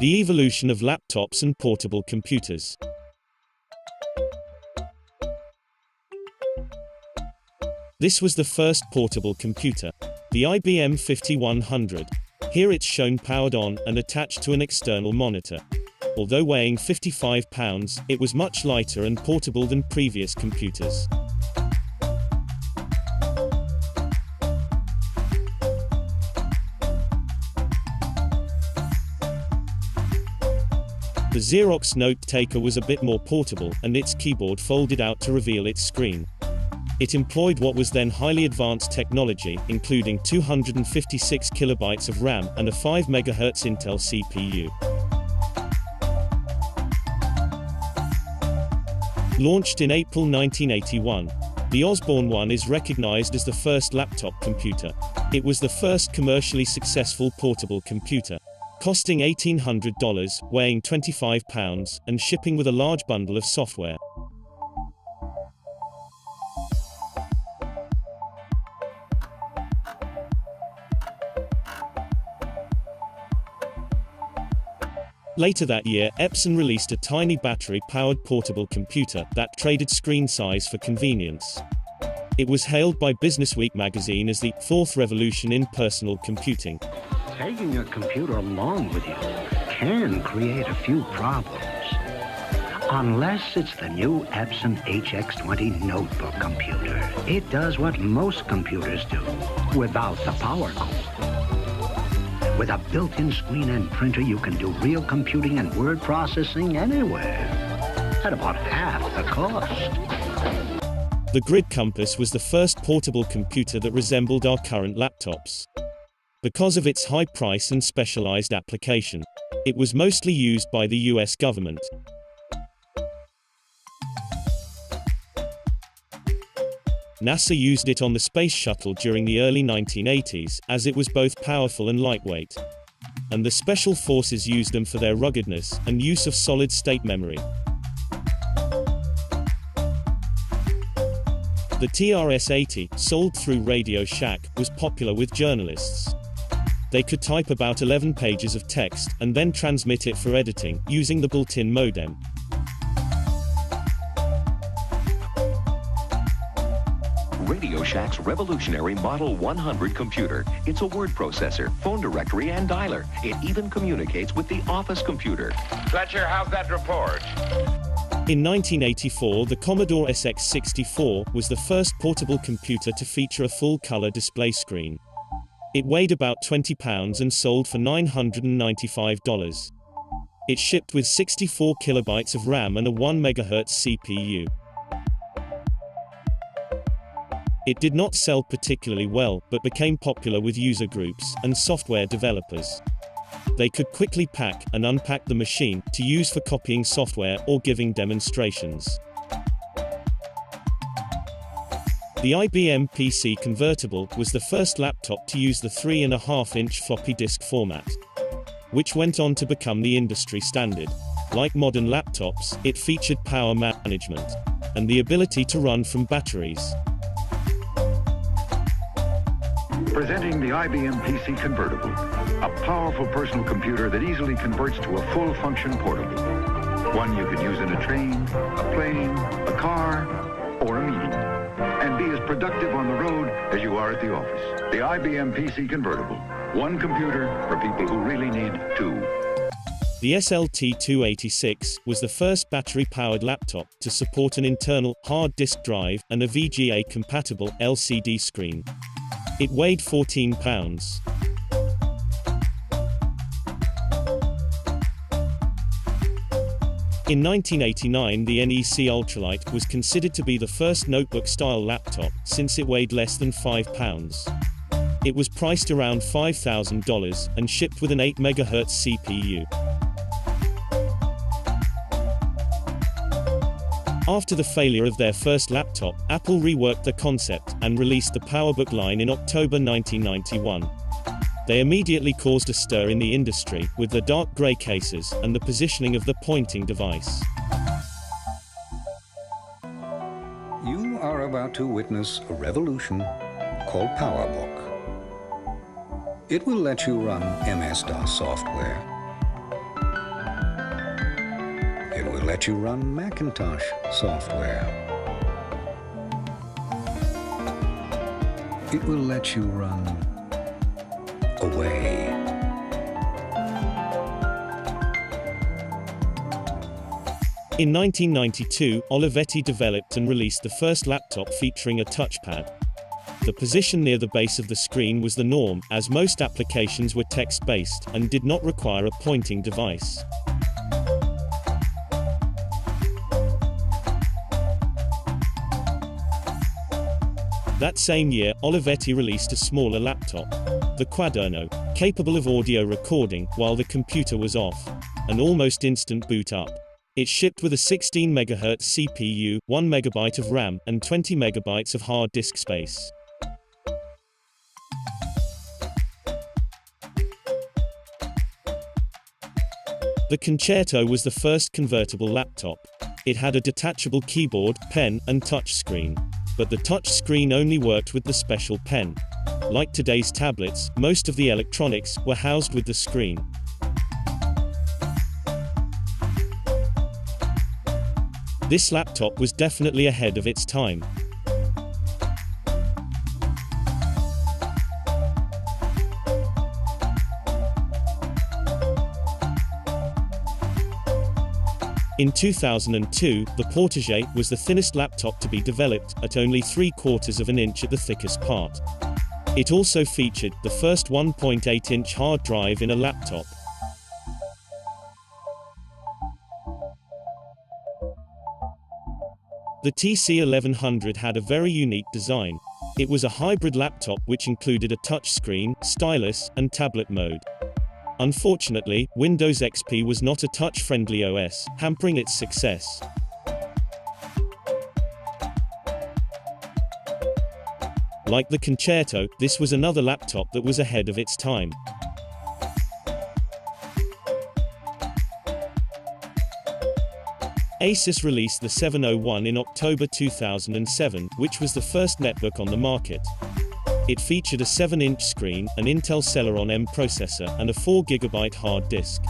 The evolution of laptops and portable computers. This was the first portable computer, the IBM 5100. Here it's shown powered on and attached to an external monitor. Although weighing 55 pounds, it was much lighter and portable than previous computers. The Xerox Note Taker was a bit more portable, and its keyboard folded out to reveal its screen. It employed what was then highly advanced technology, including 256 kilobytes of RAM and a 5 MHz Intel CPU. Launched in April 1981, the Osborne One is recognized as the first laptop computer. It was the first commercially successful portable computer, costing $1,800, weighing 25 pounds, and shipping with a large bundle of software. Later that year, Epson released a tiny battery-powered portable computer that traded screen size for convenience. It was hailed by Businessweek magazine as the fourth revolution in personal computing. Taking a computer along with you can create a few problems. Unless it's the new Epson HX20 notebook computer. It does what most computers do, without the power cord. With a built-in screen and printer, you can do real computing and word processing anywhere, at about half the cost. The Grid Compass was the first portable computer that resembled our current laptops. Because of its high price and specialized application, it was mostly used by the US government. NASA used it on the Space Shuttle during the early 1980s, as it was both powerful and lightweight. And the Special Forces used them for their ruggedness and use of solid-state memory. The TRS-80, sold through Radio Shack, was popular with journalists. They could type about 11 pages of text, and then transmit it for editing, using the built-in modem. Radio Shack's revolutionary Model 100 computer. It's a word processor, phone directory, and dialer. It even communicates with the office computer. Fletcher, how's that report? In 1984, the Commodore SX64 was the first portable computer to feature a full-color display screen. It weighed about 20 pounds and sold for $995. It shipped with 64 kilobytes of RAM and a 1 MHz CPU. It did not sell particularly well, but became popular with user groups and software developers. They could quickly pack and unpack the machine to use for copying software or giving demonstrations. The IBM PC Convertible was the first laptop to use the 3.5-inch floppy disk format, which went on to become the industry standard. Like modern laptops, it featured power management and the ability to run from batteries. Presenting the IBM PC Convertible, a powerful personal computer that easily converts to a full-function portable. One you could use in a train, a plane, a car, or a meeting, and be as productive on the road as you are at the office. The IBM PC Convertible, one computer for people who really need two. The SLT-286 was the first battery-powered laptop to support an internal hard disk drive and a VGA-compatible LCD screen. It weighed 14 pounds. In 1989, the NEC Ultralight was considered to be the first notebook-style laptop, since it weighed less than 5 pounds. It was priced around $5,000 and shipped with an 8 MHz CPU. After the failure of their first laptop, Apple reworked the concept and released the PowerBook line in October 1991. They immediately caused a stir in the industry, with the dark gray cases and the positioning of the pointing device. You are about to witness a revolution called PowerBook. It will let you run MS-DOS software let you run Macintosh software. It will let you run away. In 1992, Olivetti developed and released the first laptop featuring a touchpad. The position near the base of the screen was the norm, as most applications were text-based, and did not require a pointing device. That same year, Olivetti released a smaller laptop, the Quaderno, capable of audio recording while the computer was off, an almost instant boot up. It shipped with a 16 MHz CPU, 1 MB of RAM, and 20 MB of hard disk space. The Concerto was the first convertible laptop. It had a detachable keyboard, pen, and touch screen. But the touch screen only worked with the special pen. Like today's tablets, most of the electronics were housed with the screen. This laptop was definitely ahead of its time. In 2002, the Portage was the thinnest laptop to be developed, at only 3/4 of an inch at the thickest part. It also featured the first 1.8-inch hard drive in a laptop. The TC1100 had a very unique design. It was a hybrid laptop which included a touch screen, stylus, and tablet mode. Unfortunately, Windows XP was not a touch-friendly OS, hampering its success. Like the Concerto, this was another laptop that was ahead of its time. Asus released the 701 in October 2007, which was the first netbook on the market. It featured a 7-inch screen, an Intel Celeron M processor, and a 4 GB hard disk.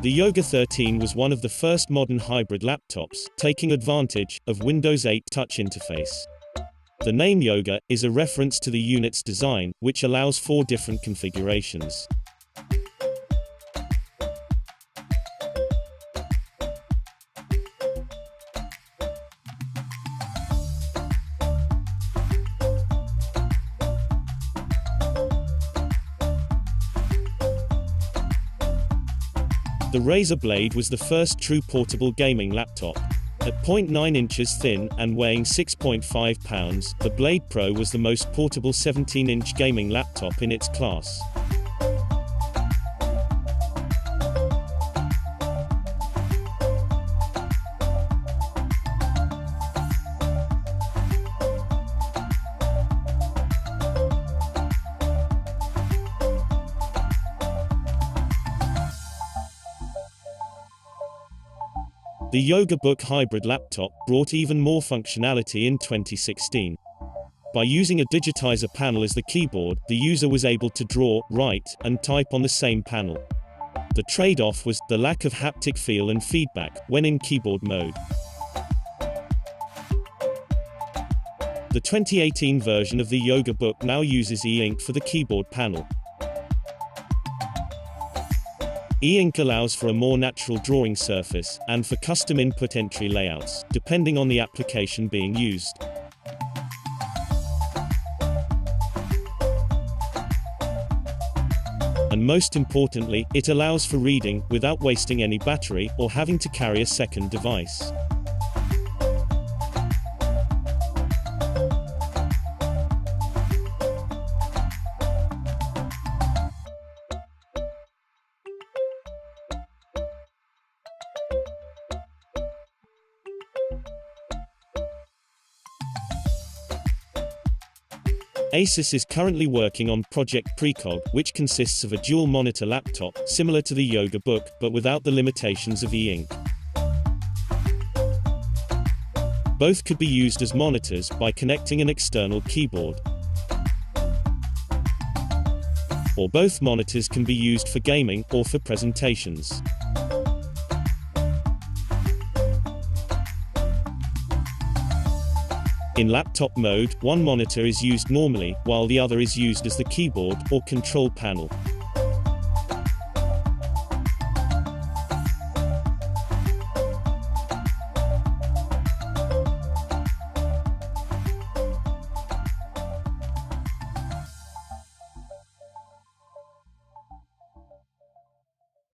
The Yoga 13 was one of the first modern hybrid laptops, taking advantage of Windows 8 touch interface. The name Yoga is a reference to the unit's design, which allows 4 different configurations. The Razer Blade was the first true portable gaming laptop. At 0.9 inches thin and weighing 6.5 pounds, the Blade Pro was the most portable 17-inch gaming laptop in its class. The Yoga Book hybrid laptop brought even more functionality in 2016. By using a digitizer panel as the keyboard, the user was able to draw, write, and type on the same panel. The trade-off was the lack of haptic feel and feedback when in keyboard mode. The 2018 version of the Yoga Book now uses e-ink for the keyboard panel. E-ink allows for a more natural drawing surface, and for custom input entry layouts, depending on the application being used. And most importantly, it allows for reading, without wasting any battery, or having to carry a second device. Asus is currently working on Project Precog, which consists of a dual-monitor laptop, similar to the Yoga Book, but without the limitations of e-ink. Both could be used as monitors by connecting an external keyboard. Or both monitors can be used for gaming or for presentations. In laptop mode, one monitor is used normally, while the other is used as the keyboard or control panel.